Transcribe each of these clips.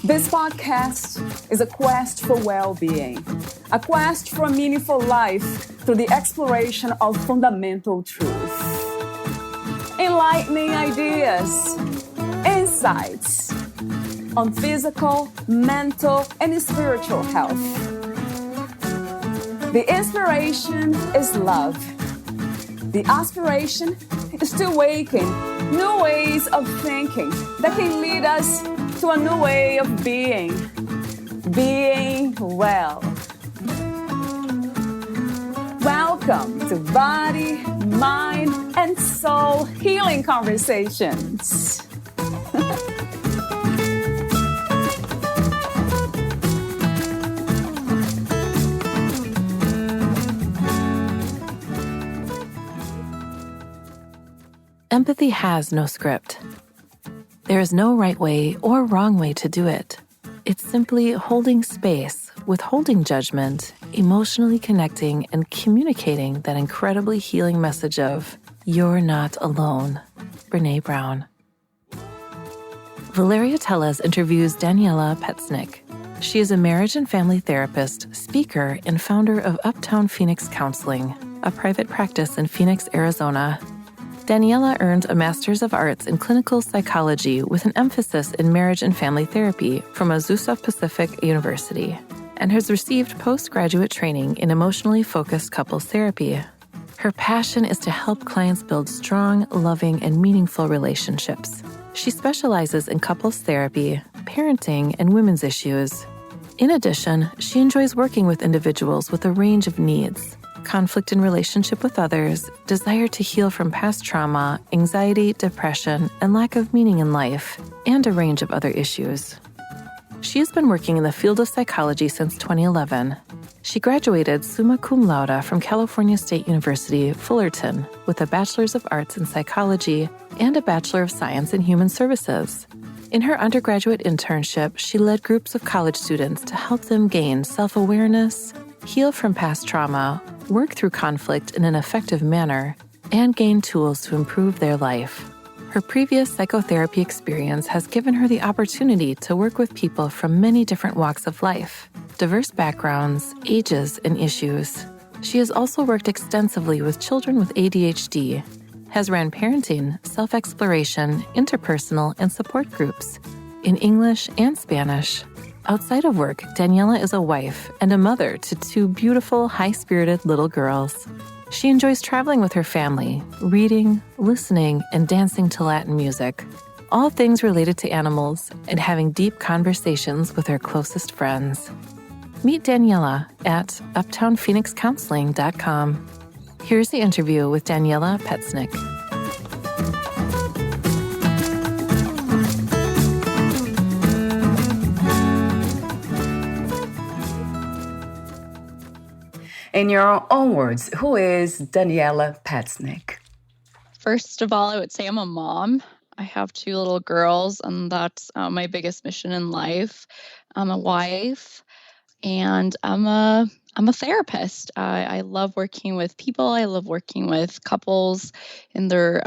This podcast is a quest for well-being, a quest for a meaningful life through the exploration of fundamental truth. Enlightening ideas, insights on physical, mental, and spiritual health. The inspiration is love. The aspiration is to awaken new ways of thinking that can lead us to a new way of being well. Welcome to Body, Mind, and Soul Healing Conversations. Empathy has no script. There is no right way or wrong way to do it. It's simply holding space, withholding judgment, emotionally connecting, and communicating that incredibly healing message of, "You're not alone." Brené Brown. Valeria Teles interviews Daniela Petznick. She is a marriage and family therapist, speaker, and founder of Uptown Phoenix Counseling, a private practice in Phoenix, Arizona. Daniela earned a Master's of Arts in Clinical Psychology with an emphasis in marriage and family therapy from Azusa Pacific University and has received postgraduate training in emotionally focused couples therapy. Her passion is to help clients build strong, loving, and meaningful relationships. She specializes in couples therapy, parenting, and women's issues. In addition, she enjoys working with individuals with a range of needs: conflict in relationship with others, desire to heal from past trauma, anxiety, depression, and lack of meaning in life, and a range of other issues. She has been working in the field of psychology since 2011. She graduated summa cum laude from California State University, Fullerton, with a Bachelor's of Arts in Psychology and a Bachelor of Science in Human Services. In her undergraduate internship, she led groups of college students to help them gain self-awareness, heal from past trauma, work through conflict in an effective manner, and gain tools to improve their life. Her previous psychotherapy experience has given her the opportunity to work with people from many different walks of life, diverse backgrounds, ages, and issues. She has also worked extensively with children with ADHD, has ran parenting, self-exploration, interpersonal, and support groups in English and Spanish. Outside of work, Daniela is a wife and a mother to two beautiful, high-spirited little girls. She enjoys traveling with her family, reading, listening, and dancing to Latin music, all things related to animals, and having deep conversations with her closest friends. Meet Daniela at uptownphoenixcounseling.com. Here's the interview with Daniela Petznick. In your own words, who is Daniela Petznick? First of all, I would say I'm a mom. I have two little girls, and that's my biggest mission in life. I'm a wife, and I'm a therapist. I love working with people. I love working with couples in their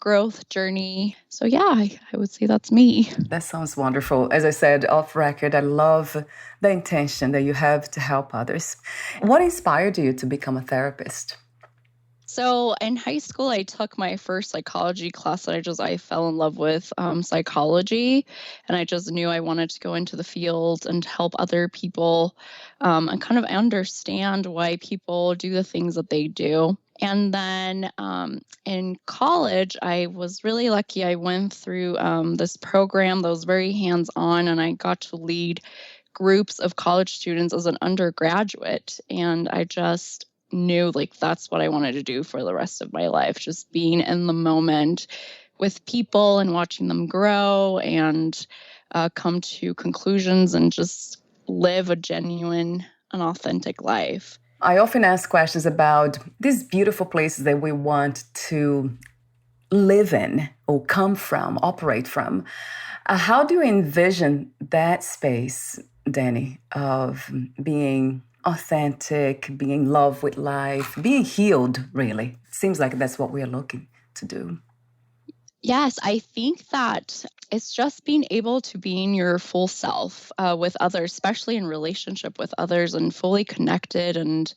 growth journey. So yeah, I would say that's me. That sounds wonderful. As I said off record, I love the intention that you have to help others. What inspired you to become a therapist? So in high school, I took my first psychology class and I fell in love with psychology, and I just knew I wanted to go into the field and help other people and kind of understand why people do the things that they do. And then in college, I was really lucky. I went through this program that was very hands-on, and I got to lead groups of college students as an undergraduate. And I just knew that's what I wanted to do for the rest of my life, just being in the moment with people and watching them grow and come to conclusions and just live a genuine and authentic life. I often ask questions about these beautiful places that we want to live in or come from, operate from. How do you envision that space, Danny, of being authentic, being in love with life, being healed, really? Seems like that's what we are looking to do. Yes, I think that it's just being able to be in your full self with others, especially in relationship with others, and fully connected and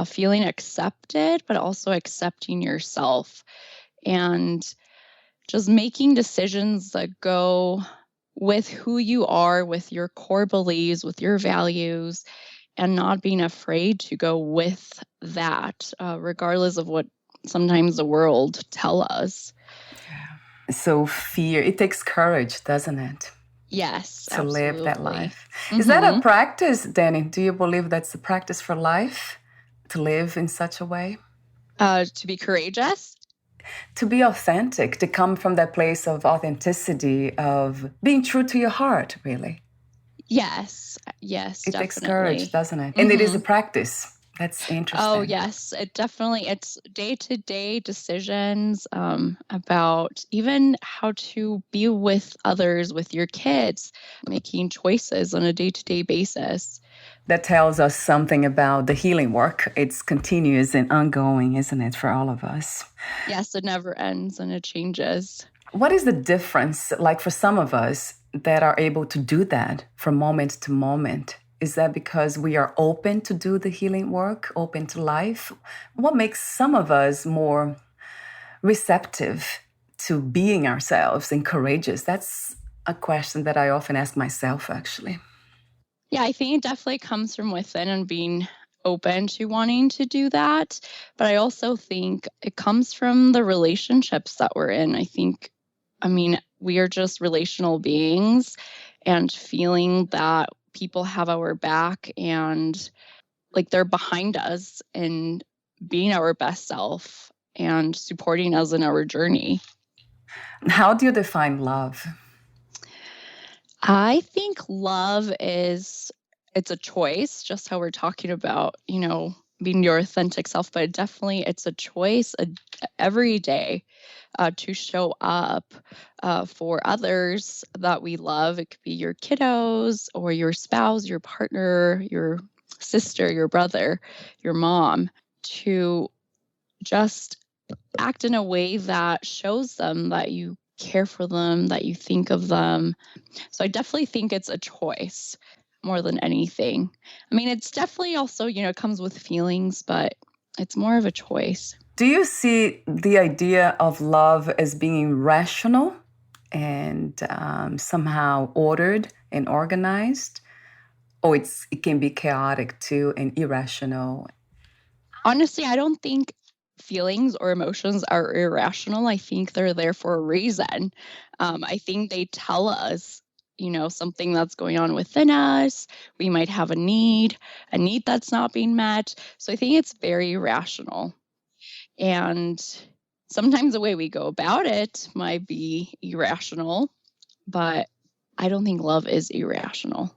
feeling accepted, but also accepting yourself and just making decisions that go with who you are, with your core beliefs, with your values, and not being afraid to go with that, regardless of what sometimes the world tell us. So fear, it takes courage, doesn't it? Yes, To live that absolutely. life. Is that a Hmm. practice, Danny? Do you believe that's a practice for life? To live in such a way? To be courageous. To be authentic, to come from that place of authenticity, of being true to your heart, really. Yes, yes, It takes courage, definitely. doesn't it? And it is Hmm. a practice. That's Oh, interesting. yes, it definitely, it's day-to-day decisions, about even how to be with others, with your kids, making choices on a day-to-day basis. That tells us something about the healing work. It's continuous and ongoing, isn't it, for all of us? Yes, it never ends and it changes. What is the difference, like for some of us that are able to do that from moment to moment? Is that because we are open to do the healing work, open to life? What makes some of us more receptive to being ourselves and courageous? That's a question that I often ask myself, actually. Yeah, I think it definitely comes from within and being open to wanting to do that. But I also think it comes from the relationships that we're in. I mean, we are just relational beings, and feeling that people have our back and like they're behind us and being our best self and supporting us in our journey. How do you define love? I think love is it's a choice, just how we're talking about, being your authentic self, but definitely it's a choice every day to show up for others that we love. It could be your kiddos or your spouse, your partner, your sister, your brother, your mom, to just act in a way that shows them that you care for them, that you think of them. So I definitely think it's a choice more than anything. I mean, it's definitely also, it comes with feelings, but it's more of a choice. Do you see the idea of love as being rational and somehow ordered and organized? Or it can be chaotic too and irrational? Honestly, I don't think feelings or emotions are irrational. I think they're there for a reason. I think they tell us, something that's going on within us. We might have a need that's not being met. So I think it's very rational. And sometimes the way we go about it might be irrational, but I don't think love is irrational.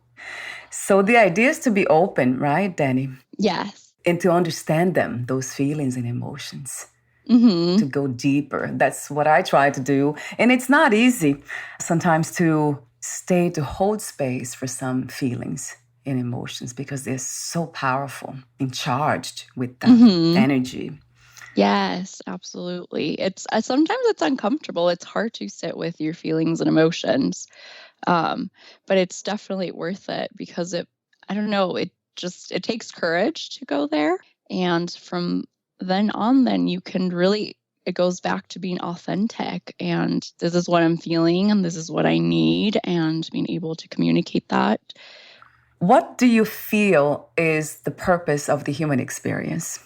So the idea is to be open, right, Danny? Yes. And to understand them, those feelings and emotions, Hmm. to go deeper. That's what I try to do. And it's not easy sometimes to stay, to hold space for some feelings and emotions because they're so powerful and charged with that Hmm. energy. Yes, absolutely. It's sometimes it's uncomfortable. It's hard to sit with your feelings and emotions, um, but it's definitely worth it because I don't know, it takes courage to go there, and from then on, then you can really. It goes back to being authentic, and this is what I'm feeling, and this is what I need, and being able to communicate that. What do you feel is the purpose of the human experience?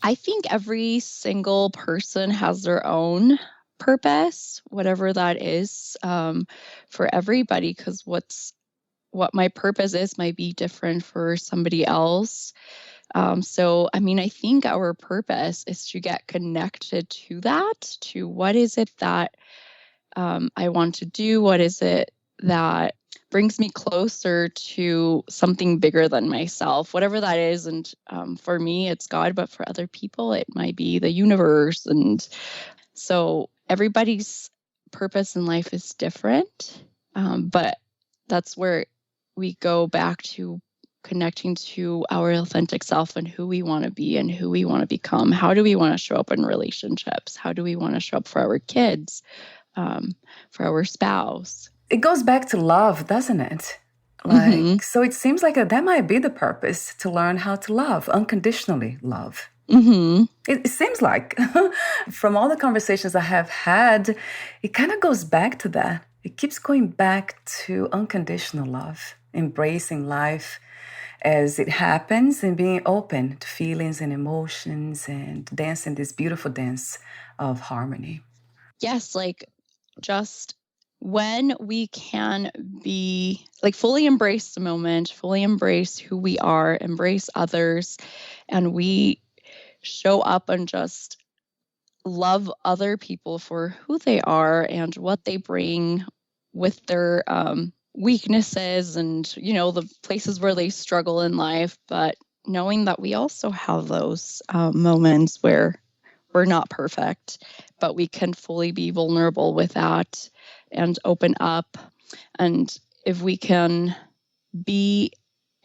I think every single person has their own purpose, whatever that is, for everybody, because what my purpose is might be different for somebody else. So, I mean, I think our purpose is to get connected to that, to what is it that I want to do? What is it that brings me closer to something bigger than myself, whatever that is. And for me, it's God, but for other people, it might be the universe. And so everybody's purpose in life is different. But that's where we go back to connecting to our authentic self and who we want to be and who we want to become. How do we want to show up in relationships? How do we want to show up for our kids? for our spouse. It goes back to love, doesn't it? So it seems like that might be the purpose, to learn how to love, unconditionally love. It seems like from all the conversations I have had, it kind of goes back to that. It keeps going back to unconditional love, embracing life as it happens and being open to feelings and emotions and dancing this beautiful dance of harmony. Yes, just when we can be fully embrace the moment, fully embrace who we are, embrace others, and we show up and just love other people for who they are and what they bring with their weaknesses and, the places where they struggle in life, but knowing that we also have those moments where we're not perfect, but we can fully be vulnerable with that and open up. And if we can be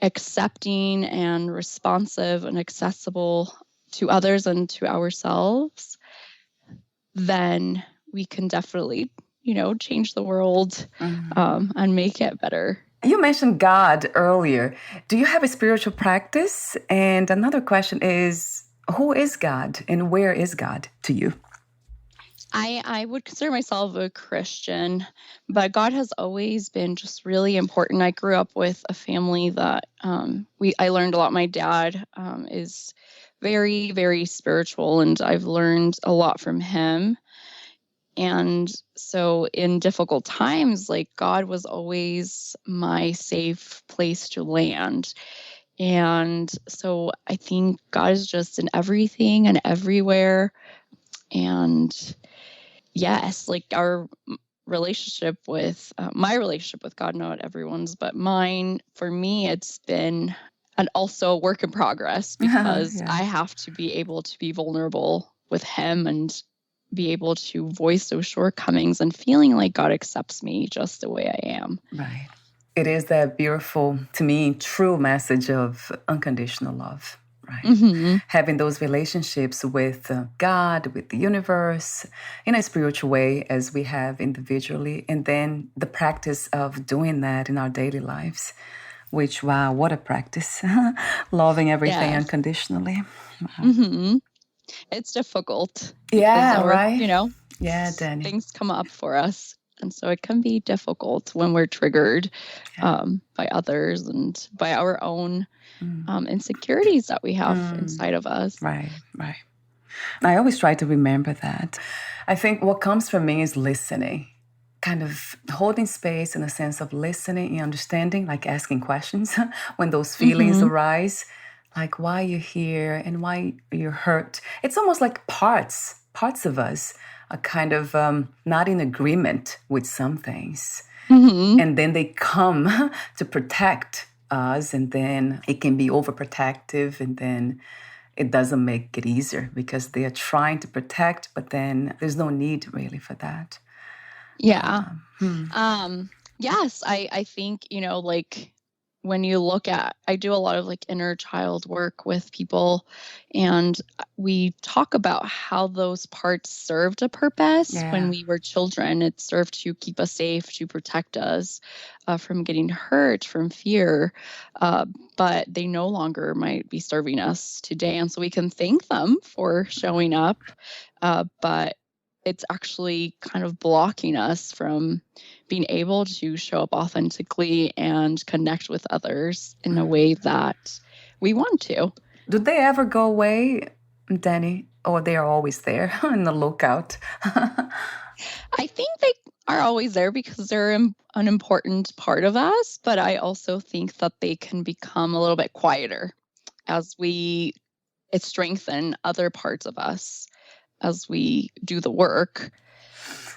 accepting and responsive and accessible to others and to ourselves, then we can definitely, change the world and make it better. You mentioned God earlier. Do you have a spiritual practice? And another question is, who is God and where is God to you? I would consider myself a Christian, but God has always been just really important. I grew up with a family that I learned a lot. My dad is very, very spiritual, and I've learned a lot from him. And so in difficult times, God was always my safe place to land. And so I think God is just in everything and everywhere. And yes, our relationship with my relationship with God, not everyone's, but mine, for me, it's been also a work in progress, because I have to be able to be vulnerable with him and be able to voice those shortcomings and feeling like God accepts me just the way I am. Right. It is that beautiful, to me, true message of unconditional love, right? Having those relationships with God, with the universe, in a spiritual way as we have individually, and then the practice of doing that in our daily lives, which, wow, what a practice. Loving everything unconditionally. Wow. It's difficult. Yeah, right? Danny. Things come up for us. And so it can be difficult when we're triggered by others and by our own insecurities that we have inside of us. Right. I always try to remember that. I think what comes from me is listening, kind of holding space in a sense of listening and understanding, like asking questions when those feelings arise, like why you're here and why you're hurt. It's almost like parts of us are kind of not in agreement with some things. And then they come to protect us, and then it can be overprotective, and then it doesn't make it easier because they are trying to protect, but then there's no need really for that. Yeah. Yes, I think, when you look at, I do a lot of inner child work with people, and we talk about how those parts served a purpose when we were children. It served to keep us safe, to protect us from getting hurt, from fear, but they no longer might be serving us today. And so we can thank them for showing up, but it's actually kind of blocking us from being able to show up authentically and connect with others in a way that we want to. Do they ever go away, Danny? Or they are always there on the lookout? I think they are always there because they're an important part of us, but I also think that they can become a little bit quieter as it strengthen other parts of us as we do the work.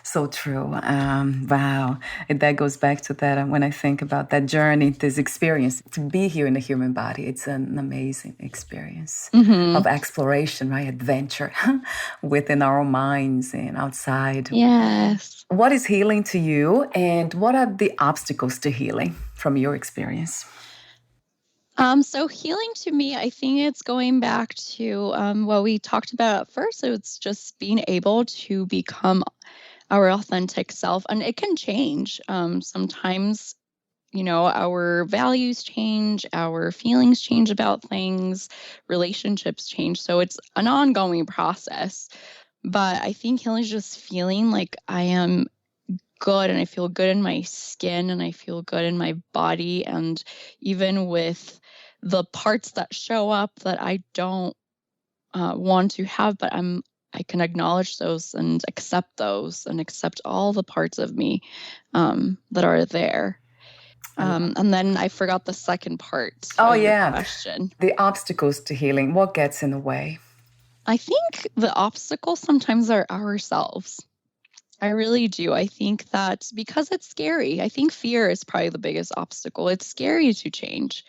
So true. Wow. That goes back to that when I think about that journey, this experience, to be here in the human body. It's an amazing experience of exploration, right? Adventure within our own minds and outside. Yes. What is healing to you, and what are the obstacles to healing from your experience? So healing to me, I think it's going back to what we talked about at first. So it's just being able to become our authentic self. And it can change. Sometimes, our values change, our feelings change about things, relationships change. So it's an ongoing process. But I think healing is just feeling like I am good and I feel good in my skin and I feel good in my body. And even with the parts that show up that I don't want to have, but I can acknowledge those and accept all the parts of me that are there. And then I forgot the second part Oh, of your yeah. question. The obstacles to healing. What gets in the way? I think the obstacles sometimes are ourselves. I really do. I think that because it's scary, I think fear is probably the biggest obstacle. It's scary to change.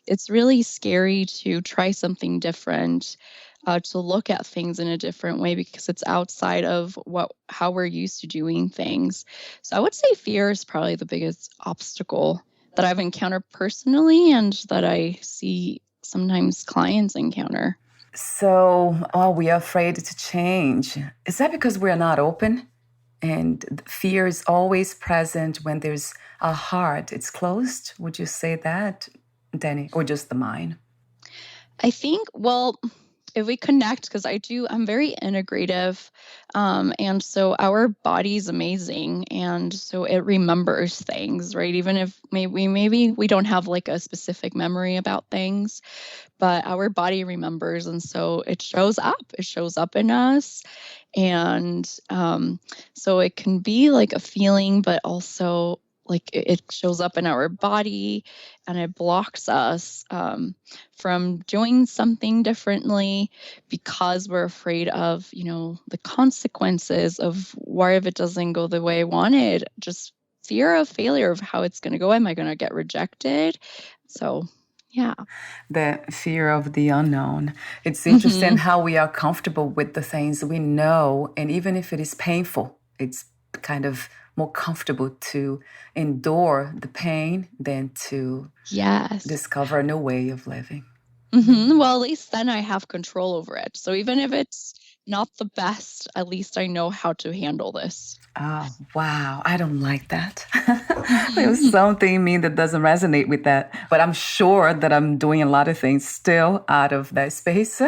It's really scary to try something different, to look at things in a different way because it's outside of how we're used to doing things. So I would say fear is probably the biggest obstacle that I've encountered personally and that I see sometimes clients encounter. So, we are afraid to change. Is that because we're not open? And fear is always present when there's a heart. It's closed. Would you say that, Danny, or just the mind? I think, well, if we connect, because I'm very integrative. And so our body's amazing. And so it remembers things, right? Even if maybe we don't have like a specific memory about things, but our body remembers. And so it shows up in us. And so it can be like a feeling, but also like it shows up in our body and it blocks us from doing something differently because we're afraid of, the consequences of what if it doesn't go the way I wanted, just fear of failure of how it's going to go. Am I going to get rejected? So, yeah. The fear of the unknown. It's interesting Mm-hmm. how we are comfortable with the things we know. And even if it is painful, it's kind of more comfortable to endure the pain than to Yes. discover a new way of living. Mm-hmm. Well, at least then I have control over it. So even if it's not the best, at least I know how to handle this. Oh, wow. I don't like that. There's Mm-hmm. something in me that doesn't resonate with that. But I'm sure that I'm doing a lot of things still out of that space,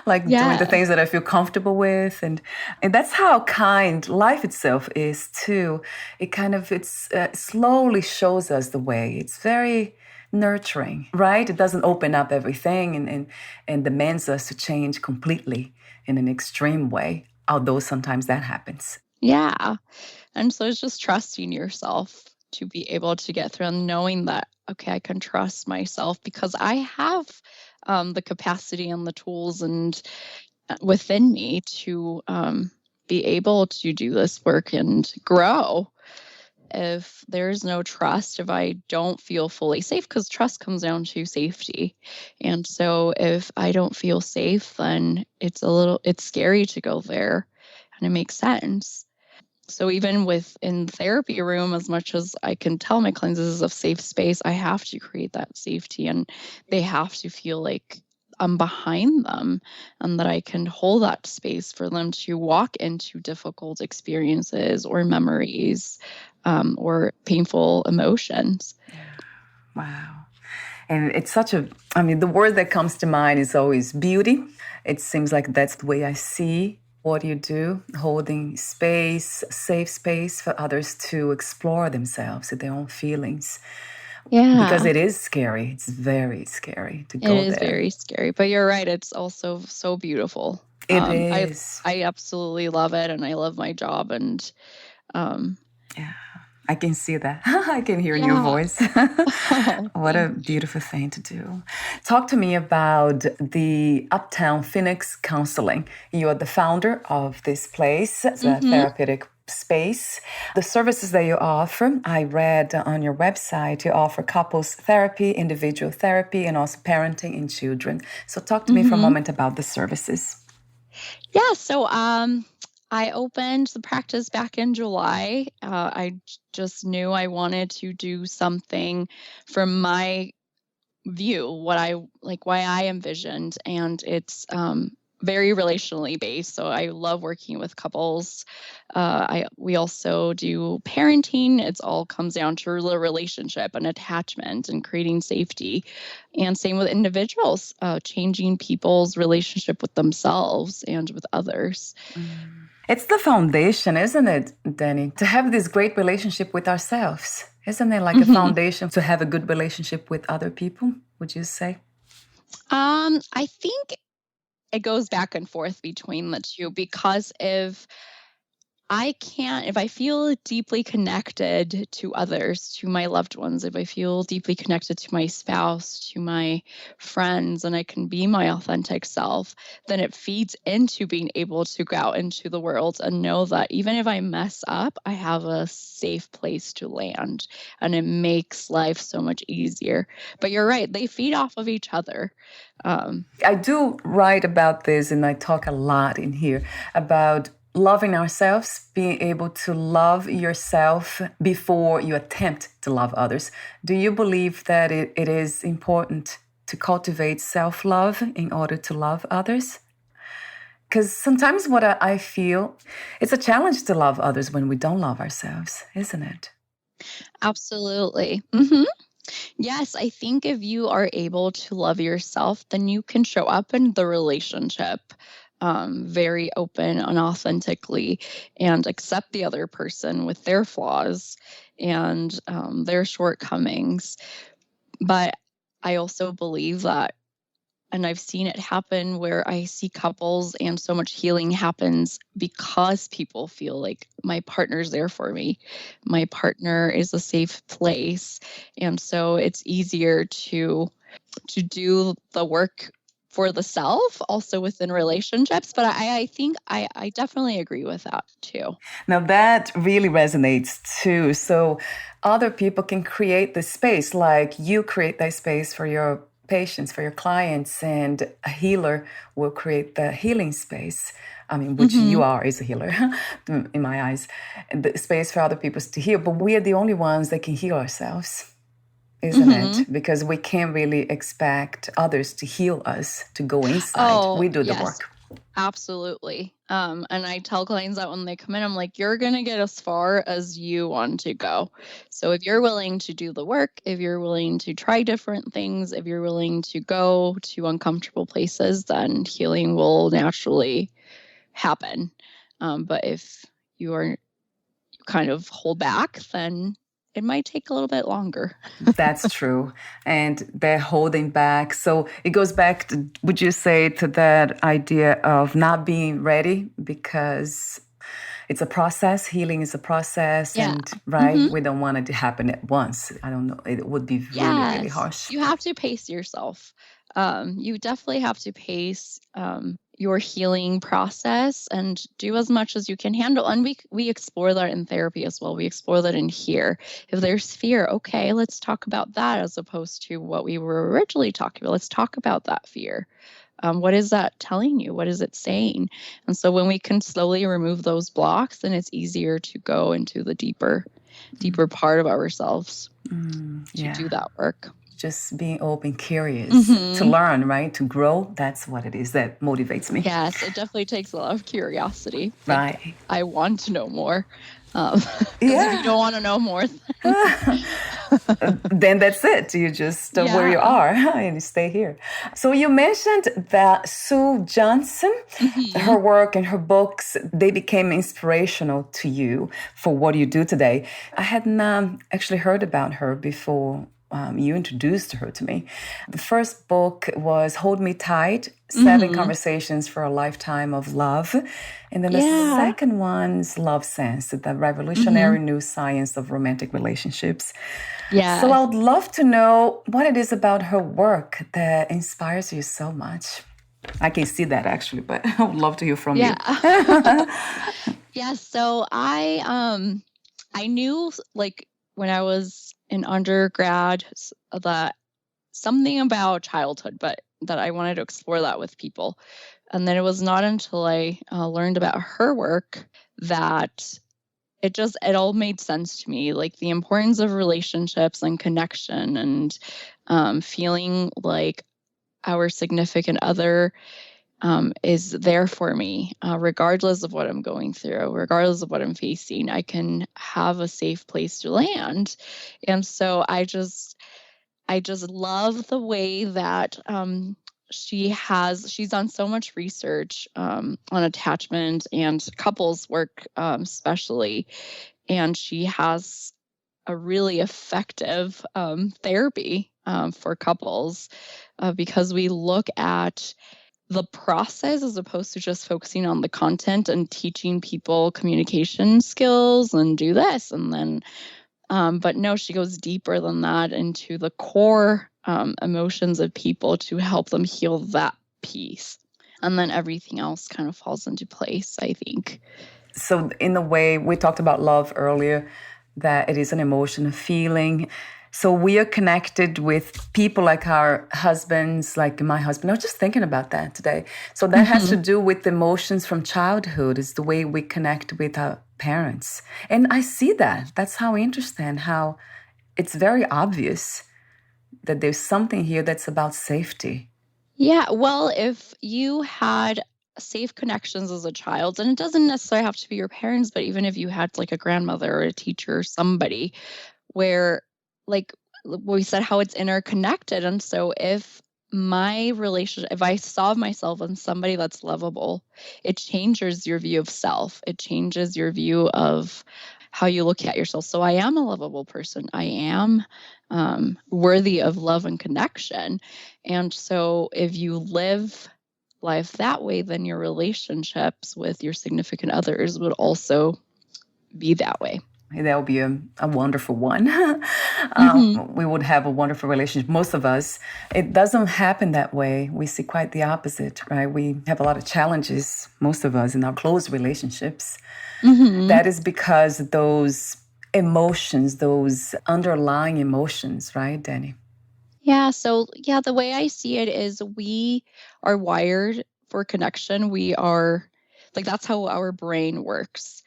like doing the Yeah. things that I feel comfortable with. And that's how kind life itself is, too. It's slowly shows us the way. It's very nurturing, right? It doesn't open up everything and demands us to change completely in an extreme way, although sometimes that happens. Yeah. And so it's just trusting yourself to be able to get through and knowing that, okay, I can trust myself because I have the capacity and the tools and within me to be able to do this work and grow. If there's no trust, if I don't feel fully safe, because trust comes down to safety. And so if I don't feel safe, then it's scary to go there. And it makes sense. So even within therapy room, as much as I can tell my clients this is a safe space, I have to create that safety and they have to feel like I'm behind them and that I can hold that space for them to walk into difficult experiences or memories or painful emotions. Wow. And it's the word that comes to mind is always beauty. It seems like that's the way I see what you do, holding space, safe space for others to explore themselves and their own feelings. Because Yeah, it is scary. It's very scary to it go is there. very scary, but you're right. It's also so beautiful. It I is. I absolutely love it, and I love my job, and um, Yeah. I can see that. I can hear in your yeah. voice. Oh, What a thank you. beautiful thing to do. Talk to me about the Uptown Phoenix Counseling. You are the founder of this place. It's a Mm-hmm. therapeutic space. The services that you offer, I read on your website, you offer couples therapy, individual therapy, and also parenting and children. So talk to me for a Mm-hmm. moment about the services. Yeah. So, I opened the practice back in July. Just knew I wanted to do something from my view, what I like, why I envisioned, and it's very relationally based. So I love working with couples. We also do parenting. It's all comes down to the relationship and attachment and creating safety. And same with individuals, changing people's relationship with themselves and with others. It's the foundation, isn't it, Danny? To have this great relationship with ourselves. Isn't it like a foundation to have a good relationship with other people, would you say? I think it goes back and forth between the two, because if I feel deeply connected to others, to my loved ones, if I feel deeply connected to my spouse, to my friends, and I can be my authentic self, then it feeds into being able to go out into the world and know that even if I mess up, I have a safe place to land, and it makes life so much easier. But you're right, they feed off of each other. I do write about this, and I talk a lot in here about loving ourselves, being able to love yourself before you attempt to love others. Do you believe that it is important to cultivate self-love in order to love others? Because sometimes what I feel, it's a challenge to love others when we don't love ourselves, isn't it? Absolutely. Yes, I think if you are able to love yourself, then you can show up in the relationship very open and authentically, and accept the other person with their flaws and their shortcomings. But I also believe that, and I've seen it happen where I see couples and so much healing happens because people feel like my partner's there for me. My partner is a safe place. And so it's easier to do the work for the self, also within relationships. But I think I definitely agree with that too. Now that really resonates too. So other people can create the space, like you create that space for your patients, for your clients, and a healer will create the healing space. I mean, which you are is a healer in my eyes, and the space for other people to heal. But we are the only ones that can heal ourselves, isn't it? Because we can't really expect others to heal us, to go inside. We do the work. Absolutely. And I tell clients that when they come in, I'm like, you're going to get as far as you want to go. So if you're willing to do the work, if you're willing to try different things, if you're willing to go to uncomfortable places, then healing will naturally happen. But if you kind of hold back, then it might take a little bit longer. That's true. And they're holding back. So it goes back to, would you say, to that idea of not being ready because it's a process. Healing is a process. Yeah. And right, we don't want it to happen at once. I don't know. It would be really, really harsh. You have to pace yourself. You definitely have to pace your healing process and do as much as you can handle. And we explore that in therapy as well. We explore that in here. If there's fear, okay, let's talk about that as opposed to what we were originally talking about. Let's talk about that fear. What is that telling you? What is it saying? And so when we can slowly remove those blocks, then it's easier to go into the deeper part of ourselves to do that work. Just being open, curious, to learn, right? To grow. That's what it is that motivates me. Yes, it definitely takes a lot of curiosity. Right. Like, I want to know more. If you don't want to know more, then that's it. You just where you are and you stay here. So you mentioned that Sue Johnson, her work and her books, they became inspirational to you for what you do today. I hadn't actually heard about her before. You introduced her to me. The first book was Hold Me Tight, 7 Conversations for a Lifetime of Love. And then the second one's Love Sense, the revolutionary new science of romantic relationships. Yeah. So I would love to know what it is about her work that inspires you so much. I can see that actually, but I would love to hear from you. Yeah, so I knew like when I was in undergrad that something about childhood, but that I wanted to explore that with people. And then it was not until I learned about her work that it all made sense to me, like the importance of relationships and connection and feeling like our significant other is there for me, regardless of what I'm going through, regardless of what I'm facing. I can have a safe place to land. And so I just love the way that she's done so much research on attachment and couples work, especially, and she has a really effective therapy for couples because we look at the process as opposed to just focusing on the content and teaching people communication skills and do this and then but no, she goes deeper than that into the core emotions of people to help them heal that piece. And then everything else kind of falls into place, I think. So, in a way, we talked about love earlier, that it is an emotion, a feeling. So, we are connected with people like our husbands, like my husband. I was just thinking about that today. So, that has to do with emotions from childhood, is the way we connect with our parents. And I see that. That's how interesting, how it's very obvious that there's something here that's about safety. Yeah, well, if you had safe connections as a child, and it doesn't necessarily have to be your parents, but even if you had like a grandmother or a teacher or somebody where, like we said, how it's interconnected. And so if my relationship, if I saw myself as somebody that's lovable, it changes your view of self. It changes your view of how you look at yourself. So I am a lovable person. I am worthy of love and connection. And so if you live life that way, then your relationships with your significant others would also be that way. That would be a wonderful one. We would have a wonderful relationship. Most of us, it doesn't happen that way. We see quite the opposite, right? We have a lot of challenges, most of us, in our close relationships. That is because those emotions, those underlying emotions, right, Danny? Yeah. So, yeah, the way I see it is we are wired for connection. We are like, that's how our brain works.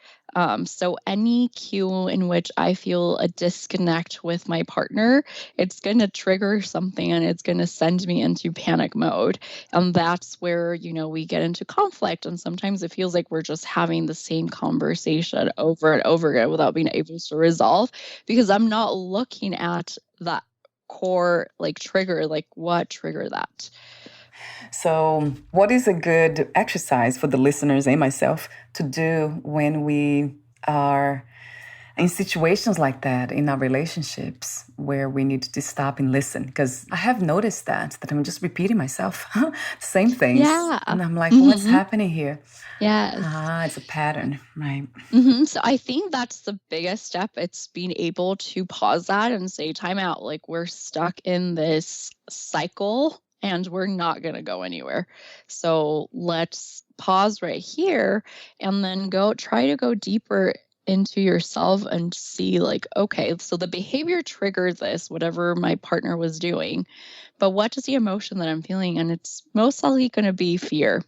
So, any cue in which I feel a disconnect with my partner, it's going to trigger something and it's going to send me into panic mode. And that's where, we get into conflict. And sometimes it feels like we're just having the same conversation over and over again without being able to resolve because I'm not looking at that core trigger, like what trigger that. So, what is a good exercise for the listeners and myself to do when we are in situations like that in our relationships where we need to stop and listen? Because I have noticed that I'm just repeating myself, same things. Yeah. And I'm like, what's happening here? Yes. It's a pattern, right? So I think that's the biggest step. It's being able to pause that and say, time out. Like we're stuck in this cycle and we're not going to go anywhere. So let's pause right here and then try to go deeper into yourself and see okay, so the behavior triggered this, whatever my partner was doing, but what is the emotion that I'm feeling? And it's most likely going to be fear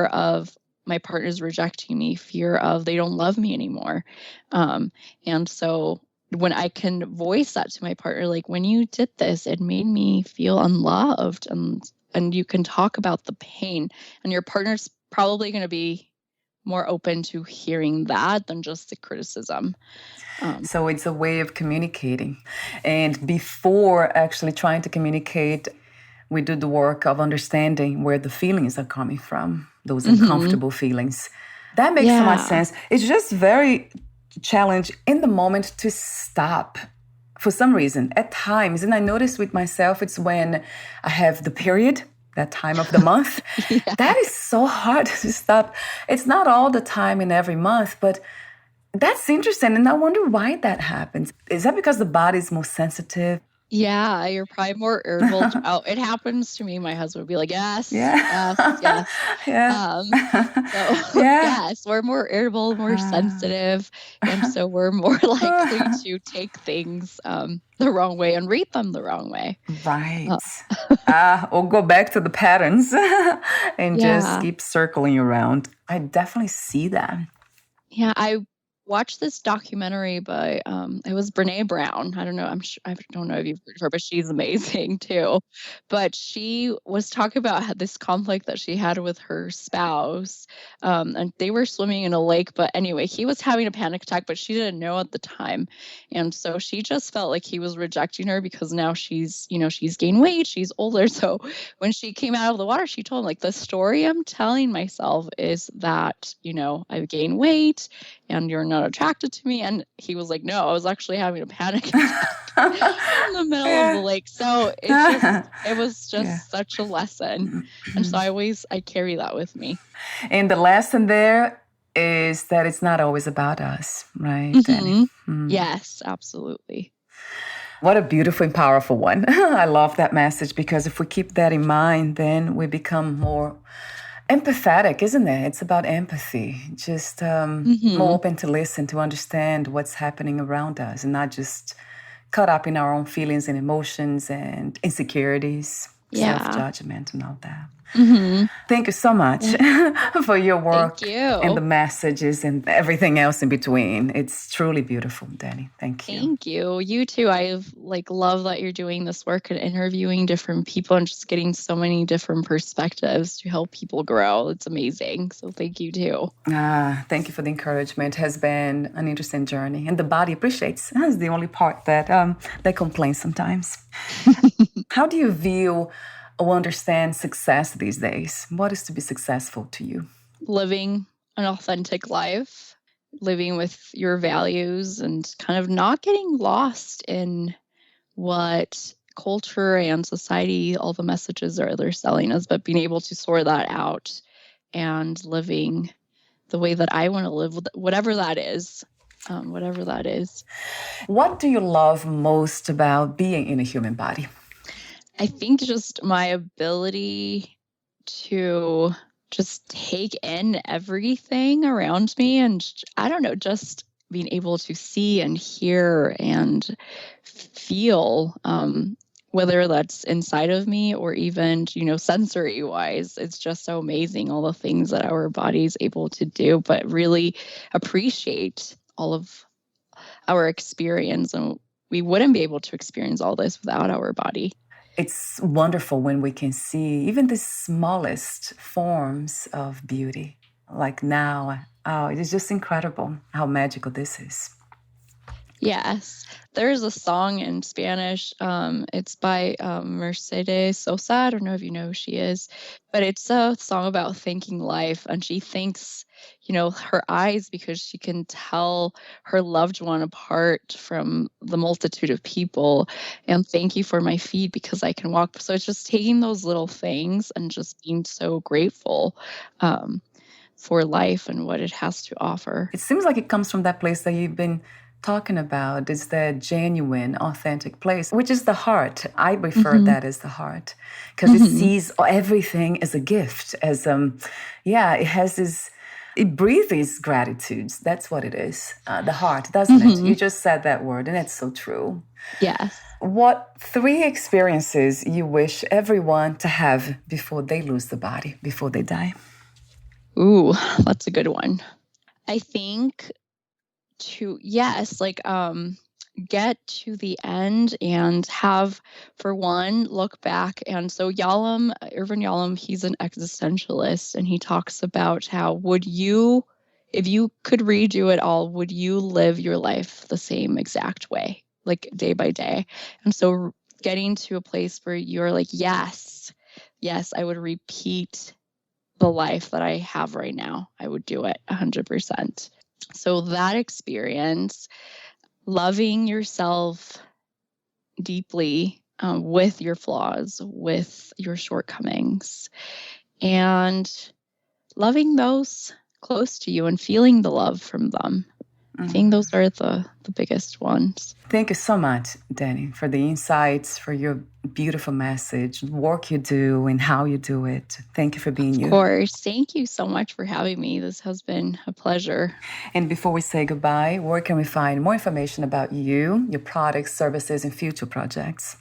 of my partner's rejecting me, fear of they don't love me anymore. And so when I can voice that to my partner, like when you did this, it made me feel unloved, and you can talk about the pain, and your partner's probably going to be more open to hearing that than just the criticism. So it's a way of communicating. And before actually trying to communicate, we do the work of understanding where the feelings are coming from, those uncomfortable feelings. That makes so much sense. It's just very challenging in the moment to stop for some reason at times. And I notice with myself, it's when I have the period, that time of the month. That is so hard to stop. It's not all the time in every month, but that's interesting. And I wonder why that happens. Is that because the body is more sensitive? Yeah, you're probably more irritable. It happens to me. My husband would be like, yes, Yeah. yes. Yeah. Yes, we're more irritable, more sensitive. And so we're more likely to take things the wrong way and read them the wrong way. Right. Or go back to the patterns and just keep circling around. I definitely see that. Yeah, I watched this documentary by it was Brené Brown. I don't know. I don't know if you've heard of her, but she's amazing too. But she was talking about this conflict that she had with her spouse, and they were swimming in a lake. But anyway, he was having a panic attack, but she didn't know at the time, and so she just felt like he was rejecting her because now she's gained weight, she's older. So when she came out of the water, she told him, like, the story I'm telling myself is that I've gained weight and you're not attracted to me. And he was like, no, I was actually having a panic attack in the middle of the lake. So it was just such a lesson. And so I carry that with me. And the lesson there is that it's not always about us, right, Danny? Yes, absolutely. What a beautiful and powerful one. I love that message, because if we keep that in mind, then we become more empathetic, isn't it? It's about empathy, just more open to listen, to understand what's happening around us, and not just caught up in our own feelings and emotions and insecurities, self-judgment and all that. Thank you so much for your work and the messages and everything else in between. It's truly beautiful, Danny. Thank you. Thank you. You too. I love that you're doing this work and interviewing different people and just getting so many different perspectives to help people grow. It's amazing. So thank you too. Thank you for the encouragement. It has been an interesting journey, and the body appreciates. That's the only part that complains sometimes. How do you view or understand success these days? What is to be successful to you? Living an authentic life, living with your values, and kind of not getting lost in what culture and society, all the messages they're selling us, but being able to sort that out and living the way that I want to live, whatever that is. What do you love most about being in a human body? I think just my ability to just take in everything around me, and I don't know, just being able to see and hear and feel, whether that's inside of me or even, sensory wise. It's just so amazing, all the things that our body is able to do, but really appreciate all of our experience. And we wouldn't be able to experience all this without our body. It's wonderful when we can see even the smallest forms of beauty. Like now, it is just incredible how magical this is. Yes. There's a song in Spanish. It's by Mercedes Sosa. I don't know if you know who she is, but it's a song about thanking life. And she thanks, her eyes because she can tell her loved one apart from the multitude of people. And thank you for my feet because I can walk. So it's just taking those little things and just being so grateful for life and what it has to offer. It seems like it comes from that place that you've been talking about. Is the genuine, authentic place, which is the heart. I refer that as the heart, because it sees everything as a gift, as it has this, it breathes gratitude. That's what it is. The heart, doesn't it? You just said that word, and it's so true. Yes. What 3 experiences you wish everyone to have before they lose the body, before they die? Ooh, that's a good one. I think get to the end and have, for one, look back. And so Irvin Yalom, he's an existentialist, and he talks about how if you could redo it all, would you live your life the same exact way, like day by day? And so getting to a place where you're like, yes, I would repeat the life that I have right now. I would do it 100%. So that experience, loving yourself deeply with your flaws, with your shortcomings, and loving those close to you and feeling the love from them. I think those are the biggest ones. Thank you so much, Danny, for the insights, for your beautiful message, work you do and how you do it. Thank you for being you. Of course. Thank you so much for having me. This has been a pleasure. And before we say goodbye, where can we find more information about you, your products, services, and future projects?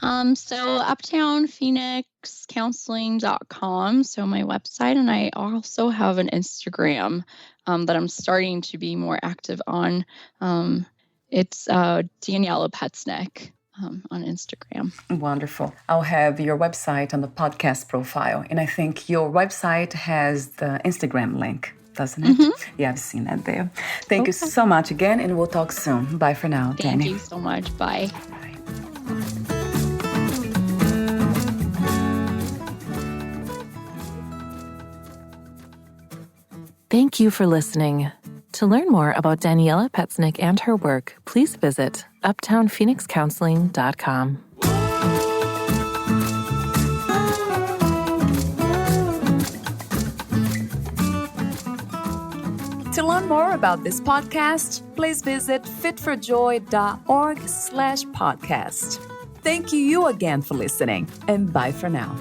So uptownphoenixcounseling.com. So my website, and I also have an Instagram that I'm starting to be more active on. It's Daniela Petznick on Instagram. Wonderful. I'll have your website on the podcast profile. And I think your website has the Instagram link, doesn't it? Mm-hmm. Yeah, I've seen that there. Thank you so much again, and we'll talk soon. Bye for now, Dani. Thank you so much. Bye. Thank you for listening. To learn more about Daniela Petznick and her work, please visit uptownphoenixcounseling.com. To learn more about this podcast, please visit fitforjoy.org/podcast. Thank you again for listening, and bye for now.